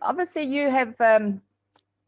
Obviously, you have done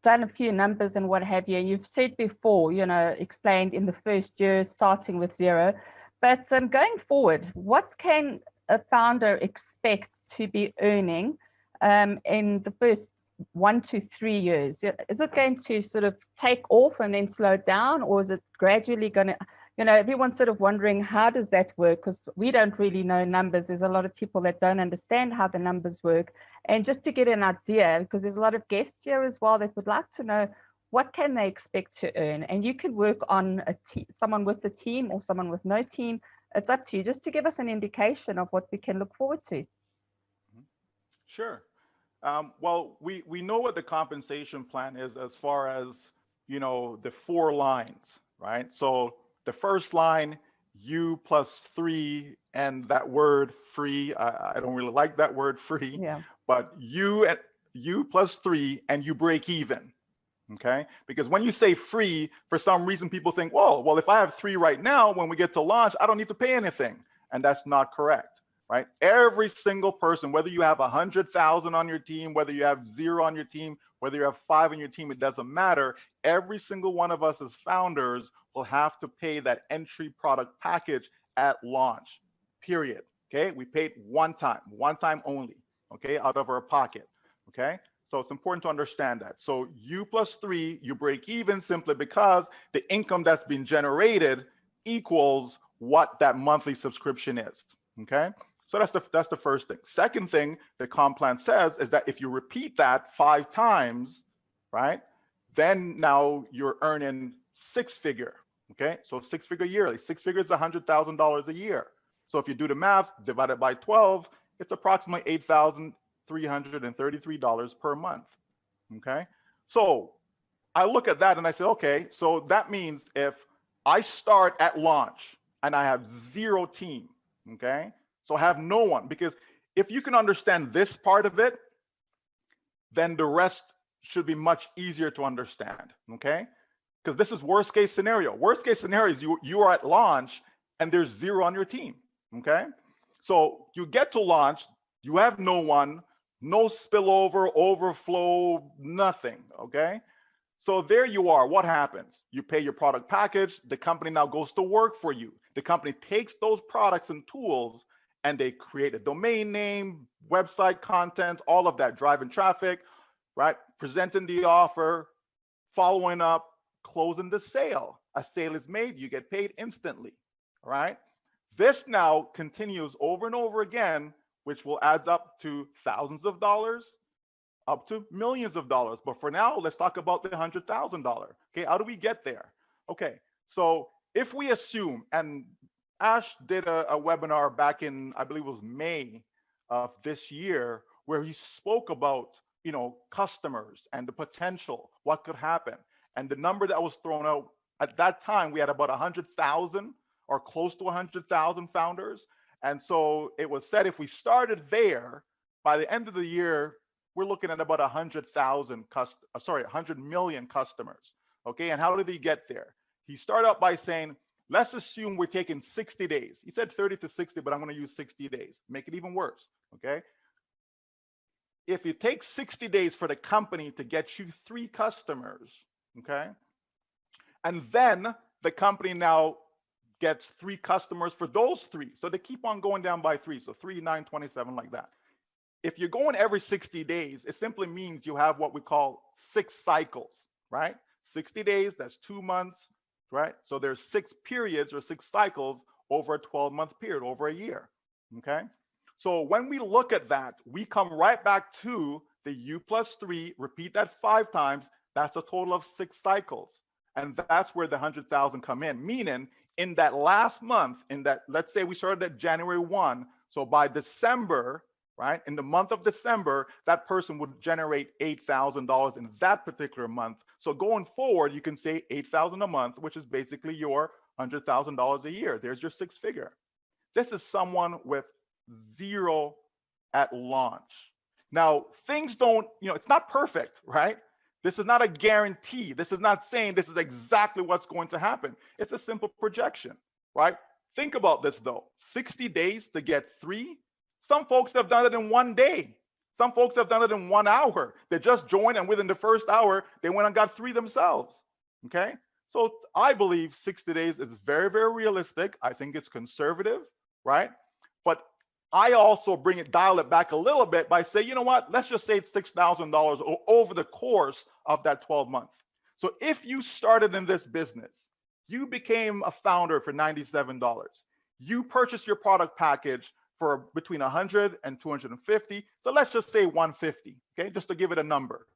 a few numbers and what have you. You've said before, explained in the first year, starting with zero. But going forward, what can a founder expect to be earning in the first 1 to 3 years? Is it going to sort of take off and then slow down, or is it gradually going to, everyone's sort of wondering, how does that work? Because we don't really know numbers. There's a lot of people that don't understand how the numbers work. And just to get an idea, because there's a lot of guests here as well that would like to know, what can they expect to earn? And you can work on someone with a team or someone with no team. It's up to you, just to give us an indication of what we can look forward to. Sure. Well, we know what the compensation plan is as far as, the 4 lines, right? So the first line, you plus 3, and that word free, I don't really like that word free, Yeah. but you plus 3 and you break even. Okay, because when you say free, for some reason people think, well, if I have 3 right now, when we get to launch, I don't need to pay anything. And that's not correct, right? Every single person, whether you have 100,000 on your team, whether you have 0 on your team, whether you have 5 on your team, it doesn't matter. Every single one of us as founders will have to pay that entry product package at launch, period. Okay, we paid one time only, okay, out of our pocket, okay? So it's important to understand that. So you plus 3, you break even simply because the income that's been generated equals what that monthly subscription is, okay? So that's the first thing. Second thing the comp plan says is that if you repeat that 5 times, right, then now you're earning 6-figure, okay? So 6-figure yearly. 6 figures is $100,000 a year. So if you do the math, divided by 12, it's approximately $8,333 per month, okay? So I look at that and I say, okay, so that means if I start at launch and I have 0 team, okay? So I have no one, because if you can understand this part of it, then the rest should be much easier to understand, okay? Because this is worst case scenario. Worst case scenario is you are at launch and there's 0 on your team, okay? So you get to launch, you have no one, no spillover, overflow, nothing, okay? So there you are. What happens? You pay your product package. The company now goes to work for you. The company takes those products and tools and they create a domain name, website content, all of that, driving traffic, right? Presenting the offer, following up, closing the sale. A sale is made, you get paid instantly, right? This now continues over and over again, which will add up to thousands of dollars, up to millions of dollars. But for now, let's talk about the $100,000. Okay, how do we get there? Okay, so if we assume, and Ash did a webinar back in, I believe it was May of this year, where he spoke about, customers and the potential, what could happen. And the number that was thrown out at that time, we had about 100,000 or close to 100,000 founders. And so it was said if we started there, by the end of the year, we're looking at about 100 million customers. Okay, and how did he get there? He started out by saying, let's assume we're taking 60 days. He said 30 to 60, but I'm going to use 60 days. Make it even worse, okay? If you take 60 days for the company to get you 3 customers, okay? And then the company now gets 3 customers for those 3. So they keep on going down by 3. So 3, 9, 27, like that. If you're going every 60 days, it simply means you have what we call 6 cycles, right? 60 days, that's 2 months, right? So there's 6 periods or 6 cycles over a 12-month period, over a year, okay? So when we look at that, we come right back to the U plus 3, repeat that 5 times, that's a total of 6 cycles. And that's where the 100,000 come in, meaning in that last month, let's say we started at January 1, so by December, right, in the month of December, that person would generate $8,000 in that particular month. So going forward, you can say $8,000 a month, which is basically your $100,000 a year. There's your 6-figure. This is someone with 0 at launch. Now, things don't, it's not perfect, right? This is not a guarantee. This is not saying this is exactly what's going to happen. It's a simple projection, right? Think about this though, 60 days to get 3. Some folks have done it in 1 day. Some folks have done it in 1 hour. They just joined, and within the first hour, they went and got 3 themselves. Okay. So I believe 60 days is very, very realistic. I think it's conservative, right? But I also dial it back a little bit by saying, you know what, let's just say it's $6,000 over the course of that 12 months. So if you started in this business, you became a founder for $97. You purchased your product package for between 100 and 250. So let's just say 150, okay, just to give it a number,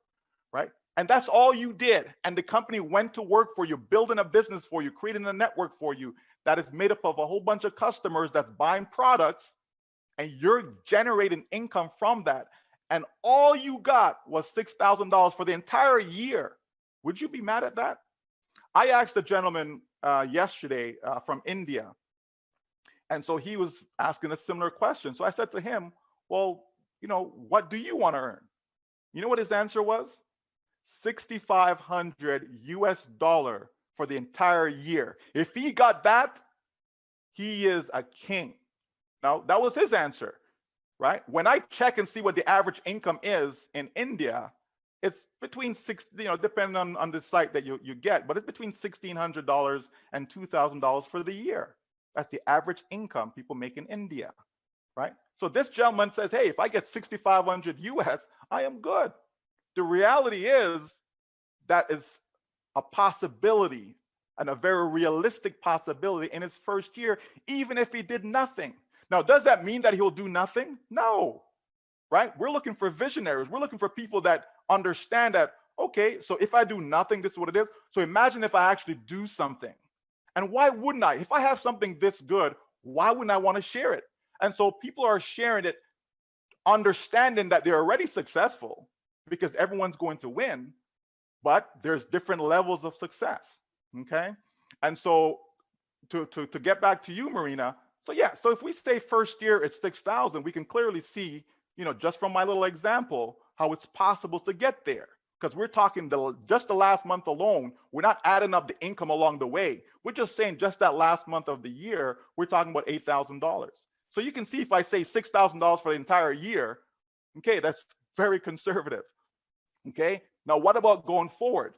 right? And that's all you did. And the company went to work for you, building a business for you, creating a network for you that is made up of a whole bunch of customers that's buying products, and you're generating income from that. And all you got was $6,000 for the entire year. Would you be mad at that? I asked a gentleman yesterday from India. And so he was asking a similar question. So I said to him, well, you know, what do you want to earn? You know what his answer was? $6,500 for the entire year. If he got that, he is a king. Now, that was his answer, right? When I check and see what the average income is in India, it's between depending on the site that you get, but it's between $1,600 and $2,000 for the year. That's the average income people make in India, right? So this gentleman says, hey, if I get 6,500 US, I am good. The reality is that is a possibility, and a very realistic possibility in his first year, even if he did nothing. Now, does that mean that he'll do nothing? No, right? We're looking for visionaries. We're looking for people that understand that, okay, so if I do nothing, this is what it is. So imagine if I actually do something. And why wouldn't I? If I have something this good, why wouldn't I want to share it? And so people are sharing it, understanding that they're already successful because everyone's going to win, but there's different levels of success, okay? And so to get back to you, Marina, so yeah, so if we say first year it's 6,000, we can clearly see, you know, just from my little example, how it's possible to get there. Because we're talking just the last month alone, we're not adding up the income along the way. We're just saying just that last month of the year, we're talking about $8,000. So you can see if I say $6,000 for the entire year, okay, that's very conservative, okay? Now, what about going forward,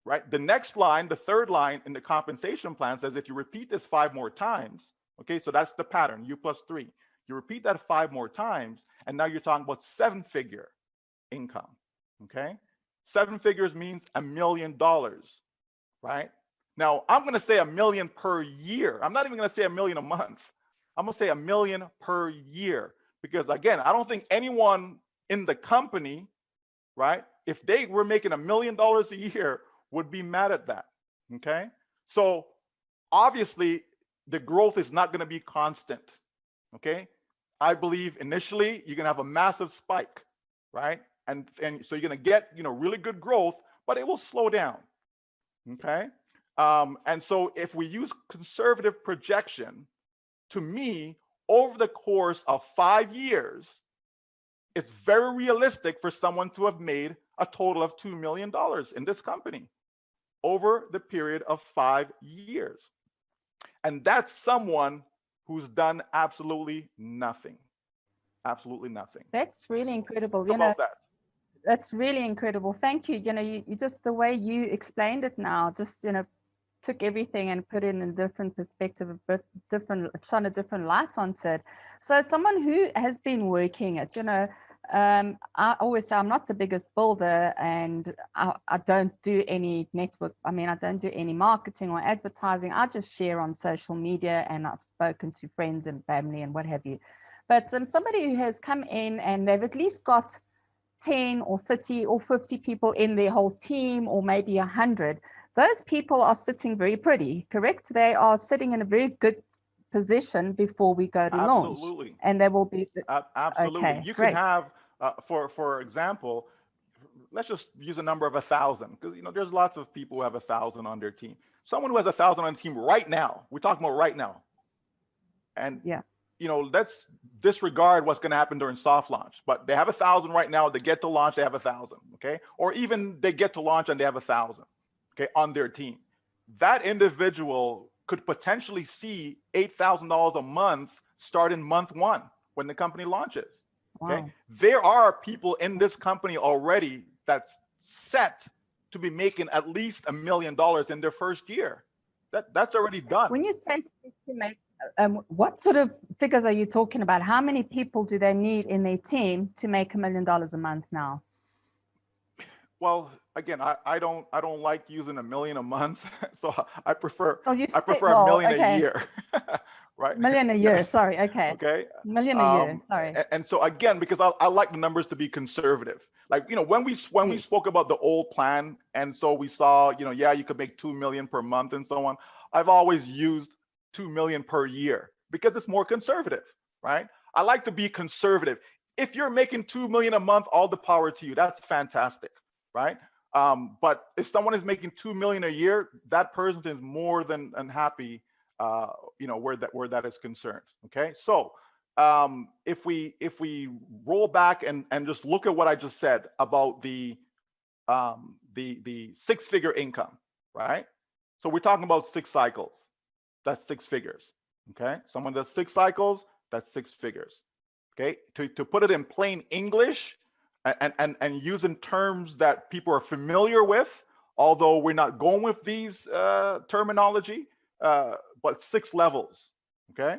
right? The next line, the third line in the compensation plan says if you repeat this 5 more times, okay, so that's the pattern, U+3. You repeat that 5 more times, and now you're talking about 7-figure income, okay? 7 figures means $1 million, right? Now, I'm going to say $1 million per year. I'm not even going to say $1 million a month. I'm going to say $1 million per year because, again, I don't think anyone in the company, right, if they were making $1 million a year, would be mad at that, okay? So obviously, the growth is not going to be constant, okay? I believe initially, you're going to have a massive spike, right? And so you're going to get, you know, really good growth, but it will slow down, okay? And so if we use conservative projection, to me, over the course of 5 years, it's very realistic for someone to have made a total of $2 million in this company over the period of 5 years. And that's someone who's done absolutely nothing. Absolutely nothing. That's really incredible. Think about that. That's really incredible. Thank you. You know, you just the way you explained it now, just, you know, took everything and put it in a different perspective, a bit different, shone a different light onto it. So someone who has been working it, you know, I always say I'm not the biggest builder, and I don't do any network. I mean, I don't do any marketing or advertising. I just share on social media, and I've spoken to friends and family and what have you. But somebody who has come in and they've at least got 10 or 30 or 50 people in their whole team, or maybe 100, those people are sitting very pretty, correct? They are sitting in a very good position before we go to launch. Absolutely. And they will be absolutely. Okay, you great. can have for example, let's just use a number of 1,000, because, you know, there's lots of people who have 1,000 on their team. Someone who has 1,000 on the team right now, we're talking about right now, and yeah, you know, let's disregard what's going to happen during soft launch, but they have 1,000 right now. They get to launch, they have 1,000, okay? Or even they get to launch and they have 1,000, okay, on their team. That individual could potentially see $8,000 a month starting month 1 when the company launches. Okay. Wow. There are people in this company already that's set to be making at least $1 million in their first year. That's already done. When you say to make, what sort of figures are you talking about? How many people do they need in their team to make $1 million a month now? Well, again, I don't like using $1 million a month, so I prefer Oh, you I said, prefer $1 well, million a okay, year, right? $1 million a year. Yes. Sorry, okay, Okay. $1 million a year. Sorry. And so again, because I like the numbers to be conservative. Like, you know, when we Yes. spoke about the old plan, and so we saw, you know, yeah, you could make 2 million per month and so on. I've always used 2 million per year because it's more conservative, right? I like to be conservative. If you're making 2 million a month, all the power to you. That's fantastic, right? But if someone is making 2 million a year, that person is more than unhappy, you know, where that is concerned. Okay, so if we roll back and just look at what I just said about the 6-figure income, right? So we're talking about 6 cycles. That's 6 figures. Okay, someone does 6 cycles, that's 6 figures. Okay, to put it in plain English, and using terms that people are familiar with, although we're not going with these terminology, but 6 levels. Okay,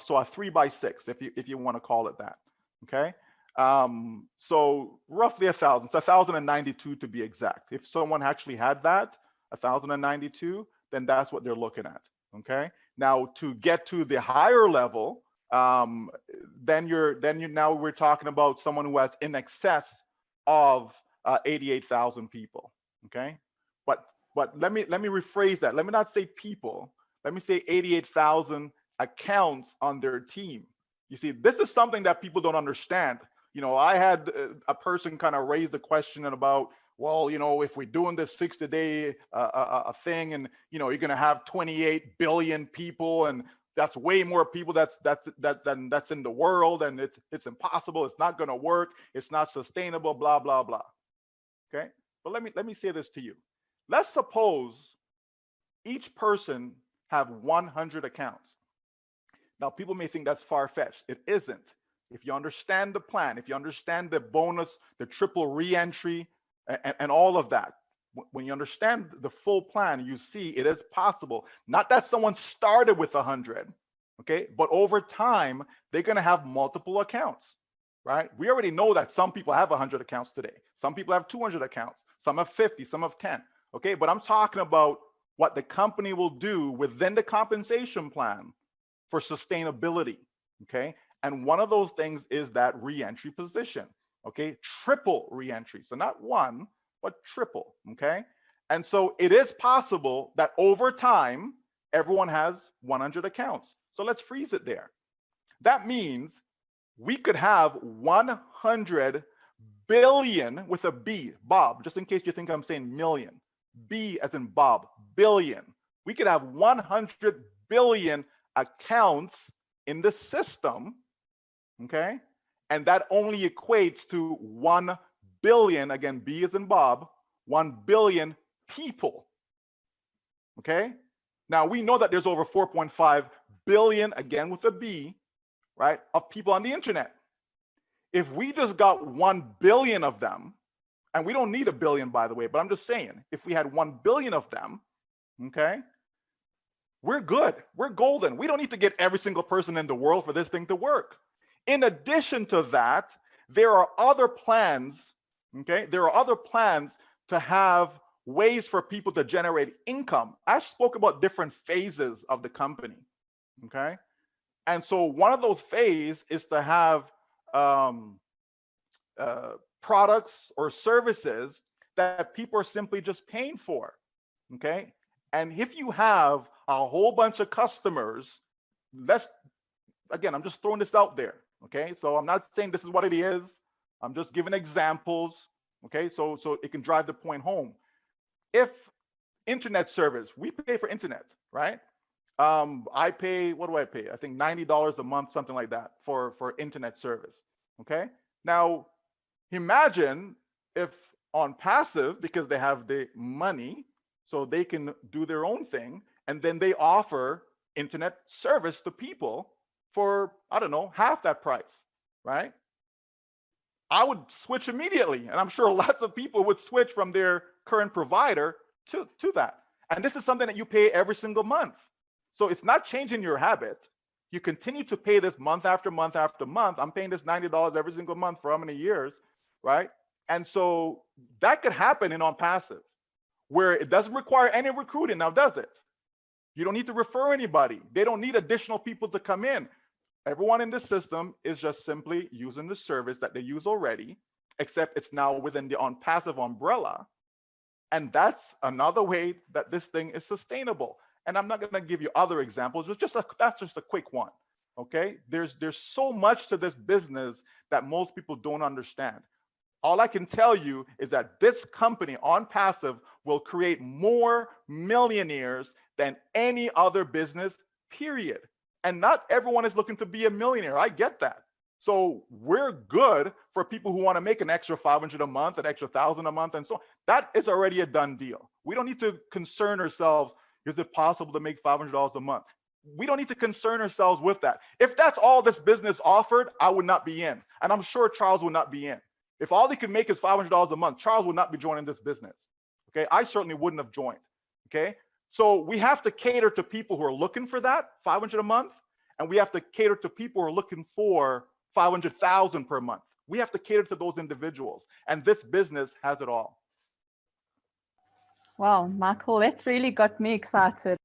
so a 3x6, if you want to call it that. Okay, so roughly 1,000. It's 1,092 to be exact. If someone actually had that 1,092, then that's what they're looking at. Okay, now to get to the higher level, then now we're talking about someone who has in excess of 88,000 people. Okay, but let me rephrase that. Let me not say people. Let me say 88,000 accounts on their team. You see, this is something that people don't understand. You know, I had a person kind of raise the question about, well, you know, if we're doing this 60-day a thing, and you know, you're going to have 28 billion people, and that's way more people that's in the world, and it's impossible. It's not going to work. It's not sustainable. Blah blah blah. Okay, but let me say this to you. Let's suppose each person have 100 accounts. Now, people may think that's far-fetched. It isn't. If you understand the plan, if you understand the bonus, the triple re-entry, and all of that, when you understand the full plan, you see it is possible. Not that someone started with 100, okay, but over time, they're going to have multiple accounts, right? We already know that some people have 100 accounts today. Some people have 200 accounts. Some have 50, some have 10, okay? But I'm talking about what the company will do within the compensation plan for sustainability, okay? And one of those things is that re-entry position, okay? Triple re-entry, so not one, but triple, okay? And so it is possible that over time, everyone has 100 accounts. So let's freeze it there. That means we could have 100 billion with a B, Bob, just in case you think I'm saying million, B as in Bob, billion. We could have 100 billion accounts in the system, okay? And that only equates to 1 billion, again, B as in Bob, 1 billion people, okay? Now, we know that there's over 4.5 billion, again with a B, right, of people on the internet. If we just got 1 billion of them, and we don't need a billion, by the way, but I'm just saying, if we had 1 billion of them, okay, we're good. We're golden. We don't need to get every single person in the world for this thing to work. In addition to that, there are other plans, okay? There are other plans to have ways for people to generate income. I spoke about different phases of the company, okay? And so one of those phases is to have products or services that people are simply just paying for, okay? And if you have a whole bunch of customers, again, I'm just throwing this out there, okay? So I'm not saying this is what it is. I'm just giving examples, okay? So it can drive the point home. If internet service, we pay for internet, right? I pay, what do I pay? I think $90 a month, something like that for internet service, okay? Now, imagine if ONPASSIVE, because they have the money, so they can do their own thing, and then they offer internet service to people for, I don't know, half that price, right? I would switch immediately. And I'm sure lots of people would switch from their current provider to that. And this is something that you pay every single month. So it's not changing your habit. You continue to pay this month after month after month. I'm paying this $90 every single month for how many years, right? And so that could happen in ONPASSIVE, where it doesn't require any recruiting now, does it? You don't need to refer anybody. They don't need additional people to come in. Everyone in the system is just simply using the service that they use already, except it's now within the ONPASSIVE umbrella. And that's another way that this thing is sustainable. And I'm not going to give you other examples. That's just a quick one. Okay. There's so much to this business that most people don't understand. All I can tell you is that this company, ONPASSIVE, will create more millionaires than any other business, period. And not everyone is looking to be a millionaire. I get that. So we're good for people who want to make an extra $500 a month, an extra $1,000 a month, and so on. That is already a done deal. We don't need to concern ourselves, is it possible to make $500 a month? We don't need to concern ourselves with that. If that's all this business offered, I would not be in. And I'm sure Charles would not be in. If all they could make is $500 a month, Charles would not be joining this business. Okay, I certainly wouldn't have joined. Okay, so we have to cater to people who are looking for that $500 a month, and we have to cater to people who are looking for $500,000 per month. We have to cater to those individuals, and this business has it all. Wow, Michael, that really got me excited.